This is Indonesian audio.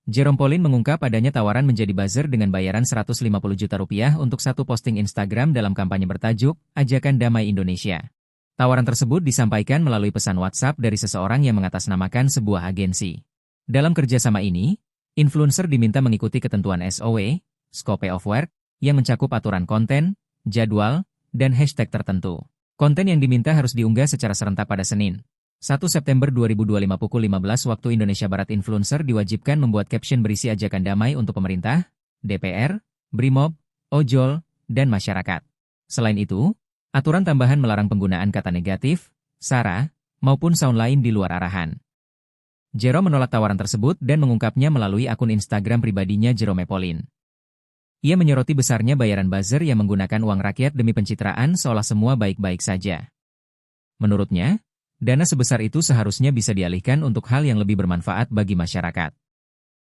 Jerome Pauline mengungkap adanya tawaran menjadi buzzer dengan bayaran Rp150 juta untuk satu posting Instagram dalam kampanye bertajuk Ajakan Damai Indonesia. Tawaran tersebut disampaikan melalui pesan WhatsApp dari seseorang yang mengatasnamakan sebuah agensi. Dalam kerjasama ini, influencer diminta mengikuti ketentuan SOW, Scope of Work, yang mencakup aturan konten, jadwal, dan hashtag tertentu. Konten yang diminta harus diunggah secara serentak pada Senin, 1 September 2025 pukul 15 waktu Indonesia Barat. Influencer diwajibkan membuat caption berisi ajakan damai untuk pemerintah, DPR, Brimob, ojol, dan masyarakat. Selain itu, aturan tambahan melarang penggunaan kata negatif, sara, maupun sound lain di luar arahan. Jerome menolak tawaran tersebut dan mengungkapnya melalui akun Instagram pribadinya Jerome Pauline. Ia menyoroti besarnya bayaran buzzer yang menggunakan uang rakyat demi pencitraan seolah semua baik-baik saja. Menurutnya, dana sebesar itu seharusnya bisa dialihkan untuk hal yang lebih bermanfaat bagi masyarakat.